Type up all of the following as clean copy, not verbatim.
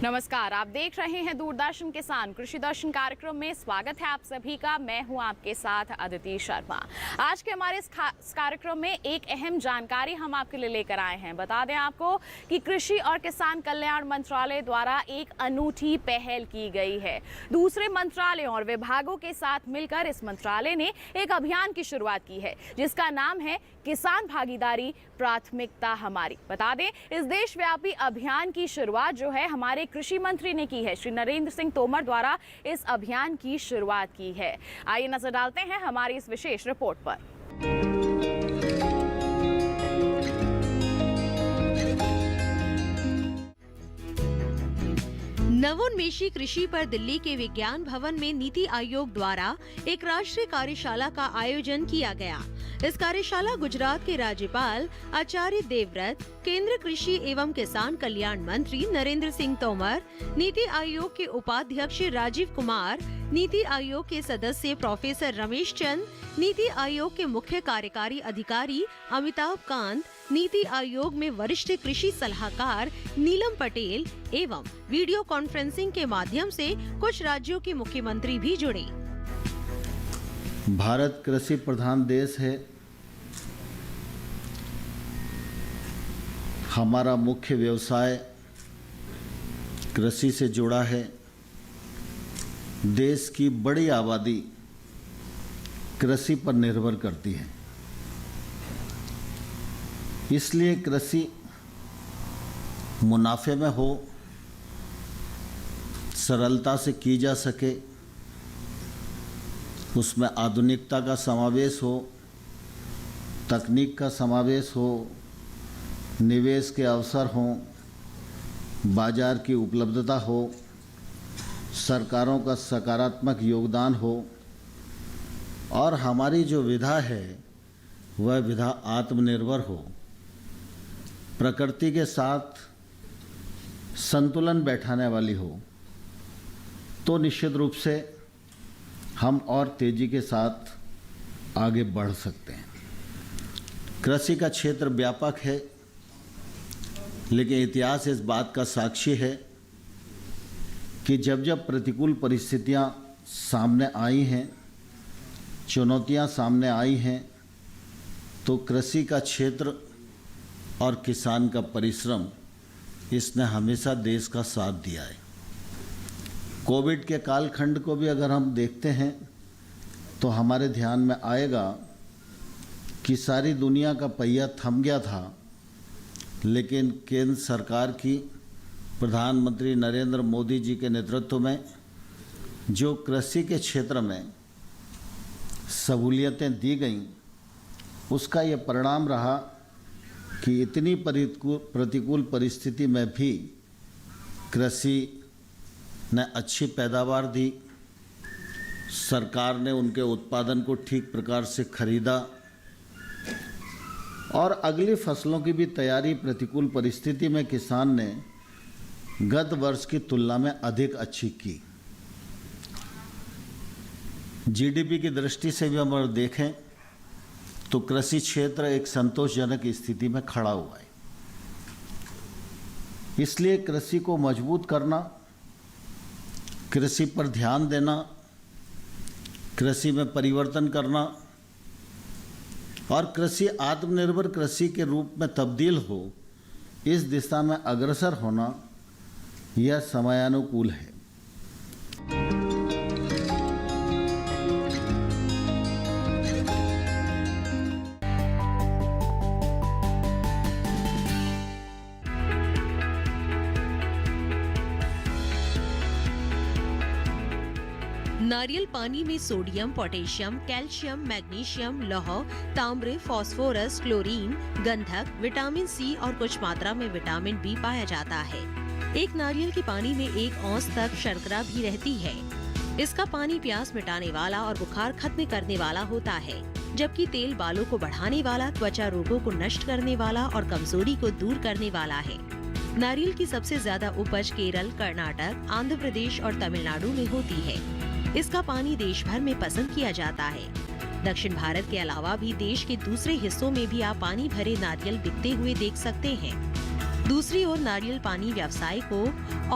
नमस्कार, आप देख रहे हैं दूरदर्शन किसान कृषि दर्शन कार्यक्रम में। स्वागत है आप सभी का। मैं हूं आपके साथ अदिति शर्मा। आज के हमारे इस कार्यक्रम में एक अहम जानकारी हम आपके लिए लेकर आए हैं। बता दें आपको कि कृषि और किसान कल्याण मंत्रालय द्वारा एक अनूठी पहल की गई है। दूसरे मंत्रालयों और विभागों के साथ मिलकर इस मंत्रालय ने एक अभियान की शुरुआत की है, जिसका नाम है किसान भागीदारी प्राथमिकता हमारी। बता दें, इस देशव्यापी अभियान की शुरुआत जो है हमारे कृषि मंत्री ने की है। श्री नरेंद्र सिंह तोमर द्वारा इस अभियान की शुरुआत की है। आइए नजर डालते हैं हमारी इस विशेष रिपोर्ट पर। नवोन्मेषी कृषि पर दिल्ली के विज्ञान भवन में नीति आयोग द्वारा एक राष्ट्रीय कार्यशाला का आयोजन किया गया। इस कार्यशाला गुजरात के राज्यपाल आचार्य देवव्रत, केंद्र कृषि एवं किसान कल्याण मंत्री नरेंद्र सिंह तोमर, नीति आयोग के उपाध्यक्ष राजीव कुमार, नीति आयोग के सदस्य प्रोफेसर रमेश चंद, नीति आयोग के मुख्य कार्यकारी अधिकारी अमिताभ कांत, नीति आयोग में वरिष्ठ कृषि सलाहकार नीलम पटेल एवं वीडियो कॉन्फ्रेंसिंग के माध्यम से कुछ राज्यों के मुख्यमंत्री भी जुड़े। भारत कृषि प्रधान देश है। हमारा मुख्य व्यवसाय कृषि से जुड़ा है। देश की बड़ी आबादी कृषि पर निर्भर करती है। इसलिए कृषि मुनाफे में हो, सरलता से की जा सके, उसमें आधुनिकता का समावेश हो, तकनीक का समावेश हो, निवेश के अवसर हों, बाजार की उपलब्धता हो, सरकारों का सकारात्मक योगदान हो और हमारी जो विधा है वह विधा आत्मनिर्भर हो, प्रकृति के साथ संतुलन बैठाने वाली हो, तो निश्चित रूप से हम और तेजी के साथ आगे बढ़ सकते हैं। कृषि का क्षेत्र व्यापक है, लेकिन इतिहास इस बात का साक्षी है कि जब जब प्रतिकूल परिस्थितियां सामने आई हैं, चुनौतियां सामने आई हैं, तो कृषि का क्षेत्र और किसान का परिश्रम इसने हमेशा देश का साथ दिया है। कोविड के कालखंड को भी अगर हम देखते हैं तो हमारे ध्यान में आएगा कि सारी दुनिया का पहिया थम गया था, लेकिन केंद्र सरकार की प्रधानमंत्री नरेंद्र मोदी जी के नेतृत्व में जो कृषि के क्षेत्र में सहूलियतें दी गईं, उसका ये परिणाम रहा कि इतनी प्रतिकूल परिस्थिति में भी कृषि ने अच्छी पैदावार दी। सरकार ने उनके उत्पादन को ठीक प्रकार से खरीदा और अगली फसलों की भी तैयारी प्रतिकूल परिस्थिति में किसान ने गत वर्ष की तुलना में अधिक अच्छी की। जीडीपी की दृष्टि से भी हम अगर देखें तो कृषि क्षेत्र एक संतोषजनक स्थिति में खड़ा हुआ है। इसलिए कृषि को मजबूत करना, कृषि पर ध्यान देना, कृषि में परिवर्तन करना और कृषि आत्मनिर्भर कृषि के रूप में तब्दील हो, इस दिशा में अग्रसर होना यह समयानुकूल है। नारियल पानी में सोडियम, पोटेशियम, कैल्शियम, मैग्नीशियम, लौह, तांबे, फास्फोरस, क्लोरीन, गंधक, विटामिन सी और कुछ मात्रा में विटामिन बी पाया जाता है। एक नारियल के पानी में 1 औंस तक शर्करा भी रहती है। इसका पानी प्यास मिटाने वाला और बुखार खत्म करने वाला होता है, जबकि तेल बालों को बढ़ाने वाला, त्वचा रोगों को नष्ट करने वाला और कमजोरी को दूर करने वाला है। नारियल की सबसे ज्यादा उपज केरल, कर्नाटक, आंध्र प्रदेश और तमिलनाडु में होती है। इसका पानी देश भर में पसंद किया जाता है। दक्षिण भारत के अलावा भी देश के दूसरे हिस्सों में भी आप पानी भरे नारियल बिकते हुए देख सकते हैं। दूसरी ओर नारियल पानी व्यवसाय को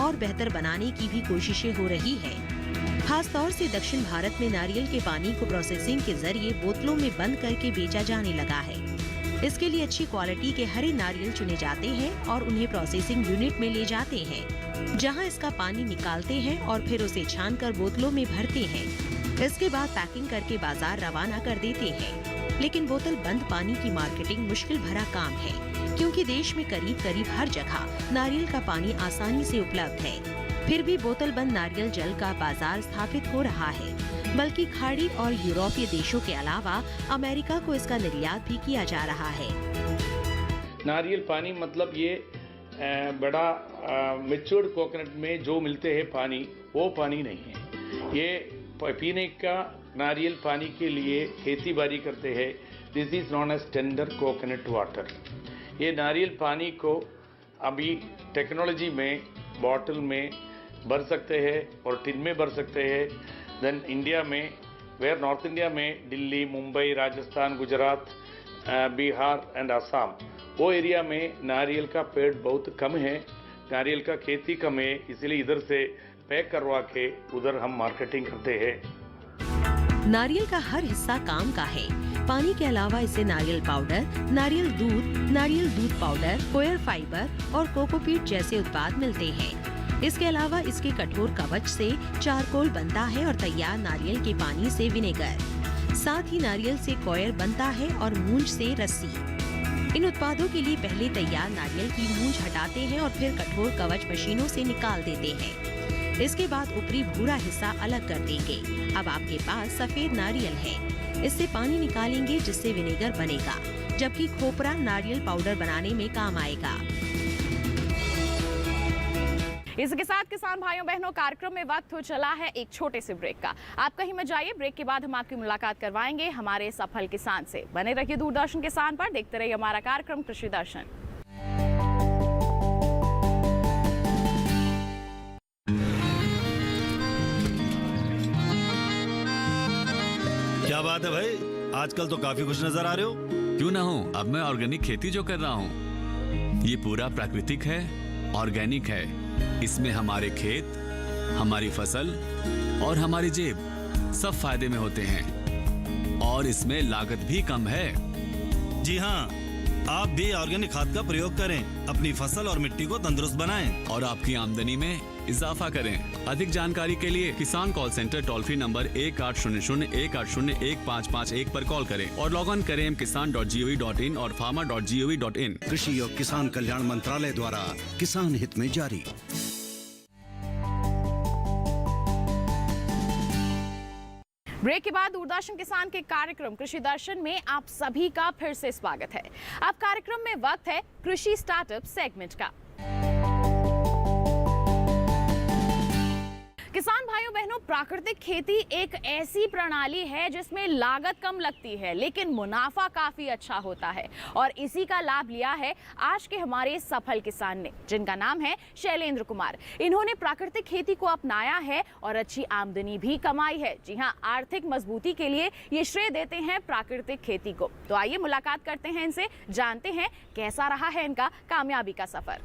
और बेहतर बनाने की भी कोशिशें हो रही है। खास तौर से दक्षिण भारत में नारियल के पानी को प्रोसेसिंग के जरिए बोतलों में बंद करके बेचा जाने लगा है। इसके लिए अच्छी क्वालिटी के हरे नारियल चुने जाते हैं और उन्हें प्रोसेसिंग यूनिट में ले जाते हैं, जहां इसका पानी निकालते हैं और फिर उसे छानकर बोतलों में भरते हैं। इसके बाद पैकिंग करके बाजार रवाना कर देते हैं। लेकिन बोतल बंद पानी की मार्केटिंग मुश्किल भरा काम है, क्योंकि देश में करीब करीब हर जगह नारियल का पानी आसानी से उपलब्ध है। फिर भी बोतल बंद नारियल जल का बाजार स्थापित हो रहा है, बल्कि खाड़ी और यूरोपीय देशों के अलावा अमेरिका को इसका निर्यात भी किया जा रहा है। नारियल पानी मतलब ये बड़ा मैच्योर्ड कोकोनट में जो मिलते हैं पानी, वो पानी नहीं है। ये पीने का नारियल पानी के लिए खेती बाड़ी करते हैं। This is known as tender coconut water. ये नारियल पानी को अभी टेक्नोलॉजी में बॉटल में भर सकते हैं और टिन में भर सकते हैं। देन इंडिया में नॉर्थ इंडिया में दिल्ली, मुंबई, राजस्थान, गुजरात, बिहार एंड असम, वो एरिया में नारियल का पेड़ बहुत कम है, नारियल का खेती कम है, इसलिए इधर से पैक करवा के उधर हम मार्केटिंग करते हैं। नारियल का हर हिस्सा काम का है। पानी के अलावा इससे नारियल पाउडर, नारियल दूध पाउडर, कोयर फाइबर और कोकोपीट जैसे उत्पाद मिलते हैं। इसके अलावा इसके कठोर कवच से चारकोल बनता है और तैयार नारियल के पानी से विनेगर। साथ ही नारियल से कोयर बनता है और मूंज से रस्सी। इन उत्पादों के लिए पहले तैयार नारियल की मूंज हटाते हैं और फिर कठोर कवच मशीनों से निकाल देते हैं। इसके बाद ऊपरी भूरा हिस्सा अलग कर देंगे। अब आपके पास सफेद नारियल है। इससे पानी निकालेंगे जिससे विनेगर बनेगा, जबकि खोपरा नारियल पाउडर बनाने में काम आएगा। इसके साथ किसान भाइयों बहनों, कार्यक्रम में वक्त हो चला है एक छोटे से ब्रेक का। आप कहीं मत जाइए, ब्रेक के बाद हम आपकी मुलाकात करवाएंगे हमारे सफल किसान से। बने रहिए दूरदर्शन किसान पर, देखते रहिए हमारा कार्यक्रम कृषि दर्शन। क्या बात है भाई, आजकल तो काफी खुश नजर आ रहे हो। क्यों ना हूँ, अब मैं ऑर्गेनिक खेती जो कर रहा हूँ ये पूरा प्राकृतिक है, ऑर्गेनिक है। इसमें हमारे खेत, हमारी फसल और हमारी जेब सब फायदे में होते हैं और इसमें लागत भी कम है। जी हाँ, आप भी ऑर्गेनिक खाद का प्रयोग करें, अपनी फसल और मिट्टी को तंदुरुस्त बनाएं और आपकी आमदनी में इजाफा करें। अधिक जानकारी के लिए किसान call centre toll free number 1800-180-1551 पर कॉल करें और लॉग ऑन करें kisan.gov.in और farmer.gov.in। कृषि और किसान कल्याण मंत्रालय द्वारा किसान हित में जारी। ब्रेक के बाद दूरदर्शन किसान के कार्यक्रम कृषि दर्शन में आप सभी का फिर से स्वागत है। अब कार्यक्रम में वक्त है कृषि स्टार्टअप सेगमेंट का। किसान भाइयों बहनों, प्राकृतिक खेती एक ऐसी प्रणाली है जिसमें लागत कम लगती है लेकिन मुनाफा काफी अच्छा होता है, और इसी का लाभ लिया है आज के हमारे सफल किसान ने, जिनका नाम है शैलेंद्र कुमार। इन्होंने प्राकृतिक खेती को अपनाया है और अच्छी आमदनी भी कमाई है। जी हाँ, आर्थिक मजबूती के लिए ये श्रेय देते हैं प्राकृतिक खेती को। तो आइए मुलाकात करते हैं इनसे, जानते हैं कैसा रहा है इनका कामयाबी का सफर।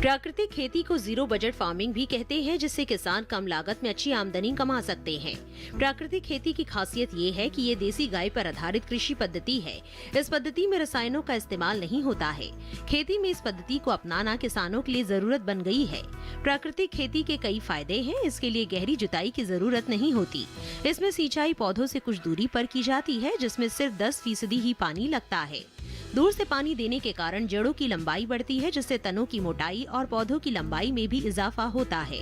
प्राकृतिक खेती को जीरो बजट फार्मिंग भी कहते हैं, जिससे किसान कम लागत में अच्छी आमदनी कमा सकते हैं। प्राकृतिक खेती की खासियत ये है कि ये देसी गाय पर आधारित कृषि पद्धति है। इस पद्धति में रसायनों का इस्तेमाल नहीं होता है। खेती में इस पद्धति को अपनाना किसानों के लिए जरूरत बन गई है। प्राकृतिक खेती के कई फायदे हैं। इसके लिए गहरी जुताई की जरूरत नहीं होती। इसमें सिंचाई पौधों से कुछ दूरी पर की जाती है, जिसमें सिर्फ 10% ही पानी लगता है। दूर से पानी देने के कारण जड़ों की लंबाई बढ़ती है, जिससे तनों की मोटाई और पौधों की लंबाई में भी इजाफा होता है।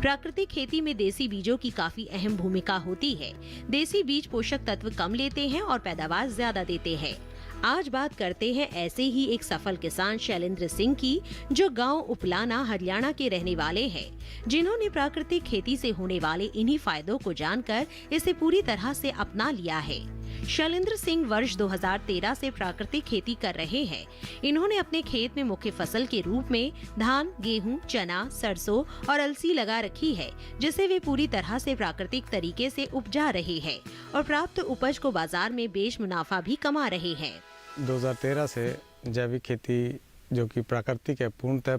प्राकृतिक खेती में देसी बीजों की काफी अहम भूमिका होती है। देसी बीज पोषक तत्व कम लेते हैं और पैदावार ज्यादा देते हैं। आज बात करते हैं ऐसे ही एक सफल किसान शैलेंद्र सिंह की, जो गांव उपलाना हरियाणा के रहने वाले हैं, जिन्होंने प्राकृतिक खेती से होने वाले इन्हीं फायदों को जानकर इसे पूरी तरह से अपना लिया है। शैलेंद्र सिंह वर्ष 2013 से प्राकृतिक खेती कर रहे हैं। इन्होंने अपने खेत में मुख्य फसल के रूप में धान, गेहूं, चना, सरसों और अलसी लगा रखी है, जिसे वे पूरी तरह से प्राकृतिक तरीके से उपजा रहे हैं और प्राप्त उपज को बाजार में बेच मुनाफा भी कमा रहे हैं। 2013 से जैविक खेती जो कि प्राकृतिक है, पूर्णतः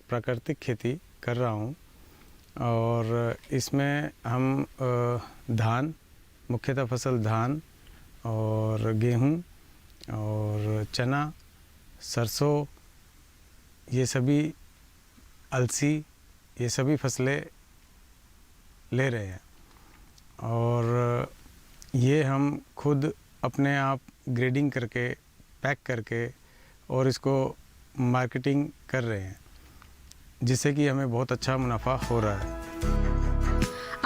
प्राकृतिक खेती कर रहा हूँ। और इसमें हम धान, मुख्यतः फसल धान और गेहूँ और चना, सरसों, ये सभी अलसी, ये सभी फसलें ले रहे हैं। और ये हम खुद अपने आप ग्रेडिंग करके, पैक करके और इसको मार्केटिंग कर रहे हैं, जिससे कि हमें बहुत अच्छा मुनाफा हो रहा है।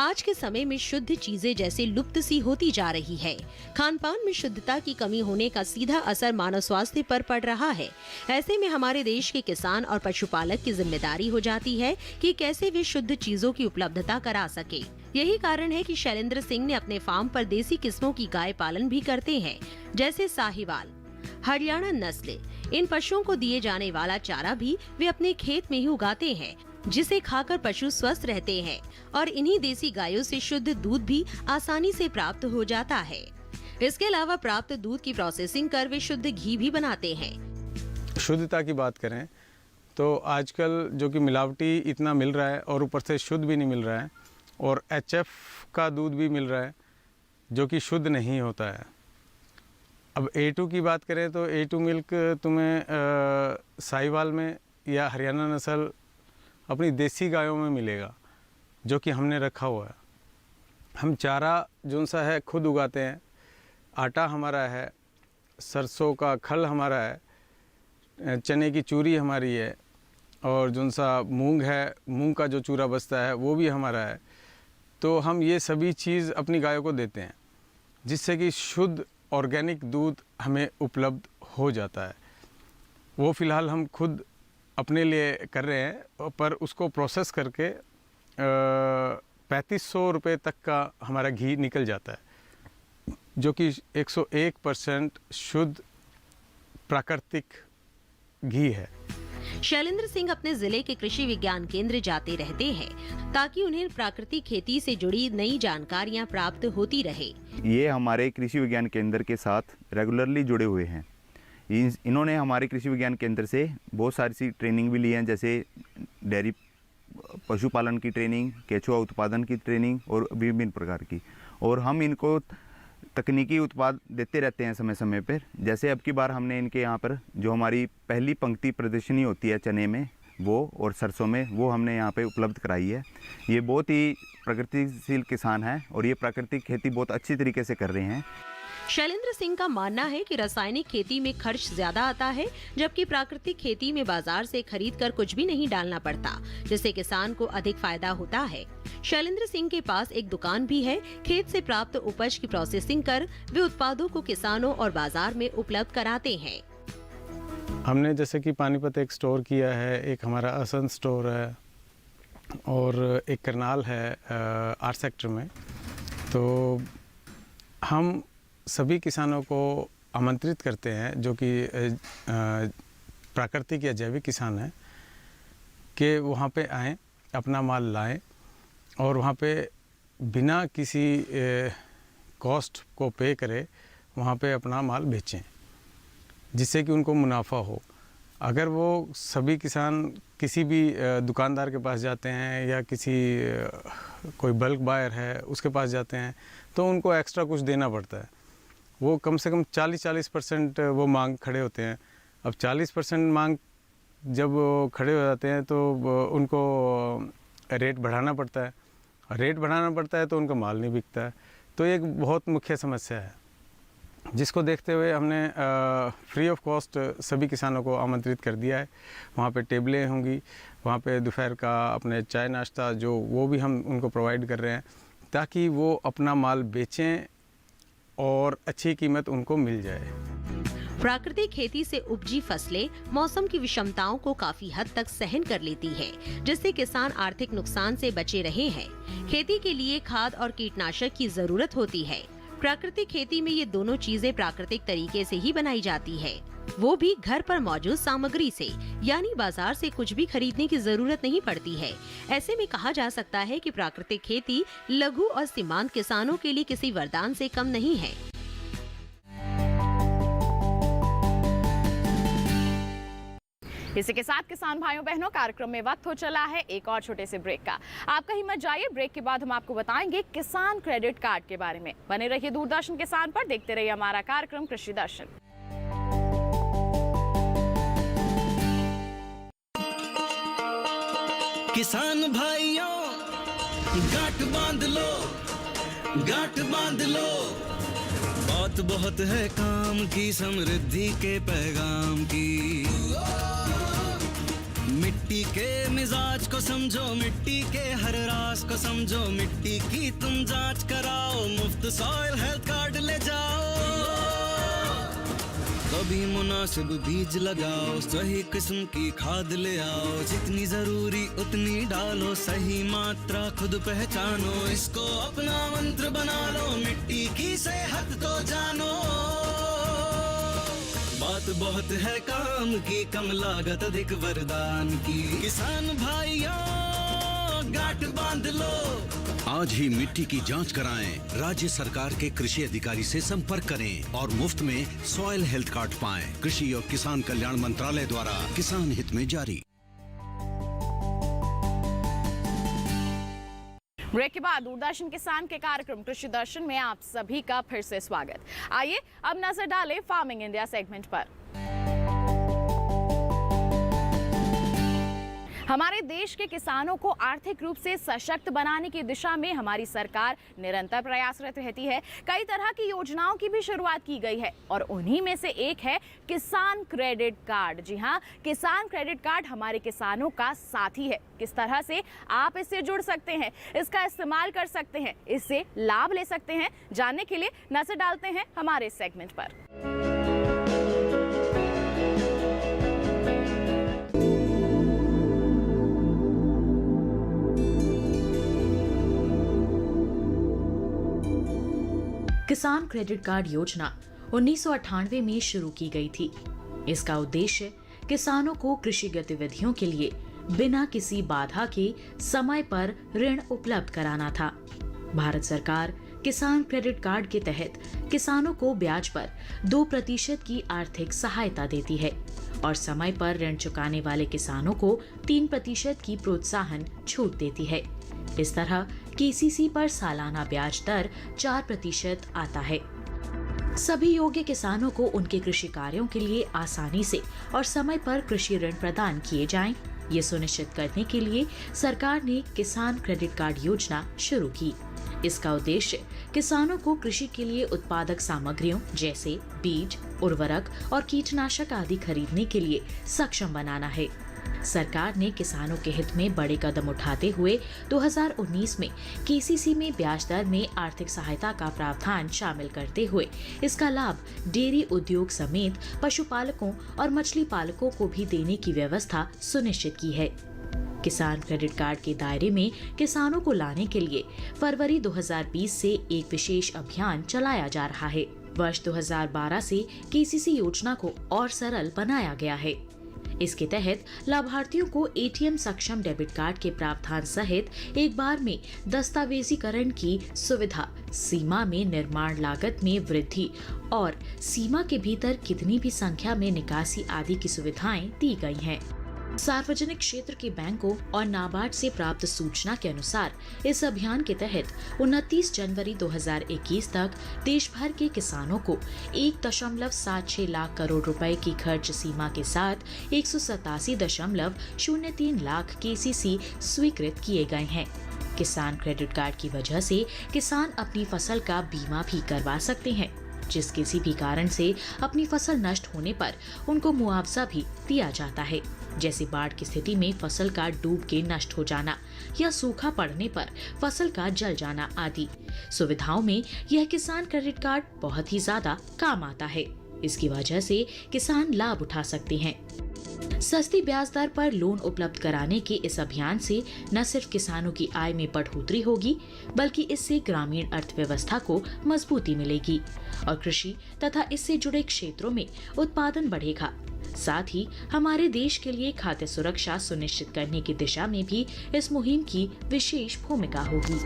आज के समय में शुद्ध चीजें जैसे लुप्त सी होती जा रही है। खान पान में शुद्धता की कमी होने का सीधा असर मानव स्वास्थ्य पर पड़ रहा है। ऐसे में हमारे देश के किसान और पशुपालक की जिम्मेदारी हो जाती है कि कैसे वे शुद्ध चीजों की उपलब्धता करा सके। यही कारण है कि शैलेंद्र सिंह ने अपने फार्म पर देसी किस्मों की गाय पालन भी करते हैं, जैसे साहिवाल, हरियाणा नस्ल। इन पशुओं को दिए जाने वाला चारा भी वे अपने खेत में ही उगाते हैं, जिसे खाकर पशु स्वस्थ रहते हैं और इन्हीं देसी गायों से शुद्ध दूध भी आसानी से प्राप्त हो जाता है। इसके अलावा प्राप्त दूध की प्रोसेसिंग कर वे शुद्ध घी भी बनाते हैं। शुद्धता की बात करें तो आजकल जो कि मिलावटी इतना मिल रहा है और ऊपर से शुद्ध भी नहीं मिल रहा है, और HF का दूध भी मिल रहा है जो कि शुद्ध नहीं होता है। अब A2 की बात करें तो A2 मिल्क तुम्हें साहिवाल में या हरियाणा नस्ल अपनी देसी गायों में मिलेगा, जो कि हमने रखा हुआ है। हम चारा जो सा है खुद उगाते हैं, आटा हमारा है, सरसों का खल हमारा है, चने की चूरी हमारी है, और जो सा मूंग है, मूंग का जो चूरा बचता है वो भी हमारा है। तो हम ये सभी चीज़ अपनी गायों को देते हैं, जिससे कि शुद्ध ऑर्गेनिक दूध हमें उपलब्ध हो जाता है। वो फ़िलहाल हम खुद अपने लिए कर रहे हैं, पर उसको प्रोसेस करके 3500 रुपये तक का हमारा घी निकल जाता है, जो कि 101% शुद्ध प्राकृतिक घी है। शैलेंद्र सिंह अपने जिले के कृषि विज्ञान केंद्र जाते रहते हैं, ताकि उन्हें प्राकृतिक खेती से जुड़ी नई जानकारियां प्राप्त होती रहे। ये हमारे कृषि विज्ञान केंद्र के साथ रेगुलरली जुड़े हुए हैं। इन्होंने हमारे कृषि विज्ञान केंद्र से बहुत सारी सी ट्रेनिंग भी ली है, जैसे डेयरी पशुपालन की ट्रेनिंग, केचुआ उत्पादन की ट्रेनिंग और विभिन्न प्रकार की। और हम इनको तकनीकी उत्पाद देते रहते हैं समय समय पर। जैसे अब की बार हमने इनके यहाँ पर जो हमारी पहली पंक्ति प्रदर्शनी होती है चने में वो और सरसों में, वो हमने यहाँ पे उपलब्ध कराई है। ये बहुत ही प्रगतिशील किसान हैं और ये प्राकृतिक खेती बहुत अच्छी तरीके से कर रहे हैं। शैलेंद्र सिंह का मानना है कि रासायनिक खेती में खर्च ज्यादा आता है, जबकि प्राकृतिक खेती में बाजार से खरीद कर कुछ भी नहीं डालना पड़ता, जिससे किसान को अधिक फायदा होता है। शैलेंद्र सिंह के पास एक दुकान भी है। खेत से प्राप्त उपज की प्रोसेसिंग कर वे उत्पादों को किसानों और बाजार में उपलब्ध कराते हैं। हमने जैसे कि पानीपत एक स्टोर किया है, एक हमारा असंत स्टोर है और एक करनाल है आर सेक्टर में। तो हम सभी किसानों को आमंत्रित करते हैं जो कि प्राकृतिक या जैविक किसान हैं, कि वहाँ पे आएँ, अपना माल लाएं और वहाँ पे बिना किसी कॉस्ट को पे करे वहाँ पे अपना माल बेचें, जिससे कि उनको मुनाफा हो। अगर वो सभी किसान किसी भी दुकानदार के पास जाते हैं या किसी कोई बल्क बायर है उसके पास जाते हैं, तो उनको एक्स्ट्रा कुछ देना पड़ता है। वो कम से कम 40% वो मांग खड़े होते हैं। अब 40% मांग जब खड़े हो जाते हैं तो उनको रेट बढ़ाना पड़ता है, रेट बढ़ाना पड़ता है तो उनका माल नहीं बिकता है। तो ये एक बहुत मुख्य समस्या है, जिसको देखते हुए हमने फ्री ऑफ कॉस्ट सभी किसानों को आमंत्रित कर दिया है। वहाँ पे टेबलें होंगी, वहाँ पे दोपहर का अपने चाय नाश्ता जो वो भी हम उनको प्रोवाइड कर रहे हैं, ताकि वो अपना माल बेचें और अच्छी कीमत उनको मिल जाए। प्राकृतिक खेती से उपजी फसलें मौसम की विषमताओं को काफी हद तक सहन कर लेती है, जिससे किसान आर्थिक नुकसान से बचे रहे हैं। खेती के लिए खाद और कीटनाशक की जरूरत होती है। प्राकृतिक खेती में ये दोनों चीजें प्राकृतिक तरीके से ही बनाई जाती है, वो भी घर पर मौजूद सामग्री से, यानी बाजार से कुछ भी खरीदने की जरूरत नहीं पड़ती है। ऐसे में कहा जा सकता है कि प्राकृतिक खेती लघु और सीमांत किसानों के लिए किसी वरदान से कम नहीं है। इसी के साथ किसान भाइयों बहनों, कार्यक्रम में वक्त हो चला है एक और छोटे से ब्रेक का। आप कहीं मत जाइए, ब्रेक के बाद हम आपको बताएंगे किसान क्रेडिट कार्ड के बारे में। बने रहिए दूरदर्शन किसान पर, देखते रहिए हमारा कार्यक्रम कृषि दर्शन। किसान भाइयों गांठ बांध लो, गांठ बांध लो, बात बहुत है काम की, समृद्धि के पैगाम की। मिट्टी के मिजाज को समझो, मिट्टी के हर राज को समझो, मिट्टी की तुम जांच कराओ, मुफ्त सॉइल हेल्थ कार्ड ले जाओ। कभी मुनासिब बीज लगाओ, सही किस्म की खाद ले आओ, जितनी जरूरी उतनी डालो, सही मात्रा खुद पहचानो, इसको अपना मंत्र बना लो, मिट्टी की सेहत तो जानो। बात बहुत है काम की, कम लागत अधिक वरदान की। किसान भाइयों गांठ बांध लो, आज ही मिट्टी की जांच कराएं, राज्य सरकार के कृषि अधिकारी से संपर्क करें और मुफ्त में सॉइल हेल्थ कार्ड पाएं। कृषि और किसान कल्याण मंत्रालय द्वारा किसान हित में जारी। ब्रेक के बाद दूरदर्शन किसान के कार्यक्रम कृषि दर्शन में आप सभी का फिर से स्वागत। आइए अब नजर डालें फार्मिंग इंडिया सेगमेंट पर। हमारे देश के किसानों को आर्थिक रूप से सशक्त बनाने की दिशा में हमारी सरकार निरंतर प्रयासरत रहती है। कई तरह की योजनाओं की भी शुरुआत की गई है और उन्हीं में से एक है किसान क्रेडिट कार्ड। जी हां, किसान क्रेडिट कार्ड हमारे किसानों का साथी है। किस तरह से आप इससे जुड़ सकते हैं, इसका इस्तेमाल कर सकते हैं, इससे लाभ ले सकते हैं, जानने के लिए नजर डालते हैं हमारे सेगमेंट पर। किसान क्रेडिट कार्ड योजना 1998 में शुरू की गई थी। इसका उद्देश्य किसानों को कृषि गतिविधियों के लिए बिना किसी बाधा के समय पर ऋण उपलब्ध कराना था। भारत सरकार किसान क्रेडिट कार्ड के तहत किसानों को ब्याज पर 2% की आर्थिक सहायता देती है और समय पर ऋण चुकाने वाले किसानों को 3% की प्रोत्साहन छूट देती है। इस तरह केसीसी पर सालाना ब्याज दर 4% आता है। सभी योग्य किसानों को उनके कृषि कार्यों के लिए आसानी से और समय पर कृषि ऋण प्रदान किए जाएं, ये सुनिश्चित करने के लिए सरकार ने किसान क्रेडिट कार्ड योजना शुरू की। इसका उद्देश्य किसानों को कृषि के लिए उत्पादक सामग्रियों जैसे बीज, उर्वरक और कीटनाशक आदि खरीदने के लिए सक्षम बनाना है। सरकार ने किसानों के हित में बड़े कदम उठाते हुए 2019 में केसीसी में ब्याज दर में आर्थिक सहायता का प्रावधान शामिल करते हुए इसका लाभ डेयरी उद्योग समेत पशुपालकों और मछली पालकों को भी देने की व्यवस्था सुनिश्चित की है। किसान क्रेडिट कार्ड के दायरे में किसानों को लाने के लिए फरवरी 2020 से एक विशेष अभियान चलाया जा रहा है। वर्ष 2012 से केसीसी योजना को और सरल बनाया गया है। इसके तहत लाभार्थियों को एटीएम सक्षम डेबिट कार्ड के प्रावधान सहित एक बार में दस्तावेजीकरण की सुविधा, सीमा में निर्माण लागत में वृद्धि और सीमा के भीतर कितनी भी संख्या में निकासी आदि की सुविधाएं दी गई हैं। सार्वजनिक क्षेत्र के बैंकों और नाबार्ड से प्राप्त सूचना के अनुसार इस अभियान के तहत 29 जनवरी 2021 तक देश भर के किसानों को 1.76 लाख करोड़ रुपए की खर्च सीमा के साथ 187.03 लाख केसीसी स्वीकृत किए गए हैं। किसान क्रेडिट कार्ड की वजह से किसान अपनी फसल का बीमा भी करवा सकते हैं, जिस किसी भी कारण से अपनी फसल नष्ट होने पर उनको मुआवजा भी दिया जाता है, जैसे बाढ़ की स्थिति में फसल का डूब के नष्ट हो जाना या सूखा पड़ने पर फसल का जल जाना आदि सुविधाओं में यह किसान क्रेडिट कार्ड बहुत ही ज्यादा काम आता है। इसकी वजह से किसान लाभ उठा सकते हैं। सस्ती ब्याज दर पर लोन उपलब्ध कराने के इस अभियान से न सिर्फ किसानों की आय में बढ़ोतरी होगी, बल्कि इससे ग्रामीण अर्थव्यवस्था को मजबूती मिलेगी और कृषि तथा इससे जुड़े क्षेत्रों में उत्पादन बढ़ेगा। साथ ही हमारे देश के लिए खाद्य सुरक्षा सुनिश्चित करने की दिशा में भी इस मुहिम की विशेष भूमिका होगी।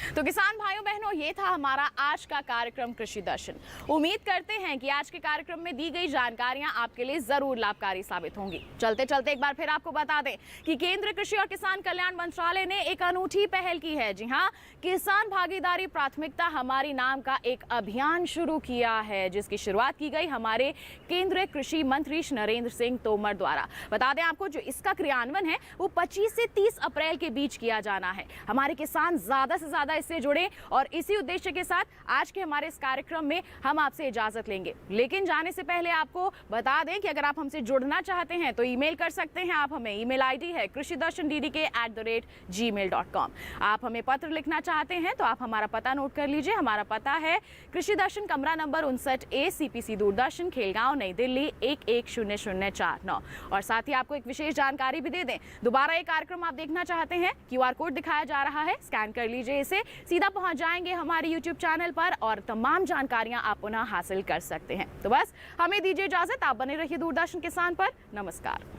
तो किसान भाइयों बहनों, ये था हमारा आज का कार्यक्रम कृषि दर्शन। उम्मीद करते हैं कि आज के कार्यक्रम में दी गई जानकारियां आपके लिए जरूर लाभकारी साबित होंगी। चलते चलते एक बार फिर आपको बता दें कि केंद्रीय कृषि और किसान कल्याण मंत्रालय ने एक अनूठी पहल की है। जी हां, किसान भागीदारी प्राथमिकता हमारी नाम का एक अभियान शुरू किया है, जिसकी शुरुआत की गई हमारे केंद्रीय कृषि मंत्री नरेंद्र सिंह तोमर द्वारा। बता दें आपको, जो इसका क्रियान्वयन है वो 25 से 30 अप्रैल के बीच किया जाना है। हमारे किसान ज्यादा से ज्यादा इससे जुड़े और इसी उद्देश्य के साथ आज के हमारे इस कार्यक्रम में हम आपसे इजाजत लेंगे। लेकिन जाने से पहले आपको बता दें कि अगर आप हमसे जुड़ना चाहते हैं तो ईमेल कर सकते हैं आप हमें। ईमेल आईडी है krishidarshandddk@gmail.com। आप हमें पत्र लिखना चाहते हैं तो आप हमारा पता नोट कर लीजिए। हमारा पता है कृषि दर्शन, कमरा number 59A, CPC Doordarshan, Khelgaon, नई दिल्ली 110049। और साथ ही आपको एक विशेष जानकारी भी दे दें, दोबारा ये कार्यक्रम आप देखना चाहते हैं, QR कोड दिखाया जा रहा है, स्कैन कर लीजिए इसे, सीधा पहुंच जाएंगे हमारे YouTube चैनल पर और तमाम जानकारियां आप पुनः हासिल कर सकते हैं। तो बस हमें दीजिए इजाजत, आप बने रहिए दूरदर्शन किसान पर। नमस्कार।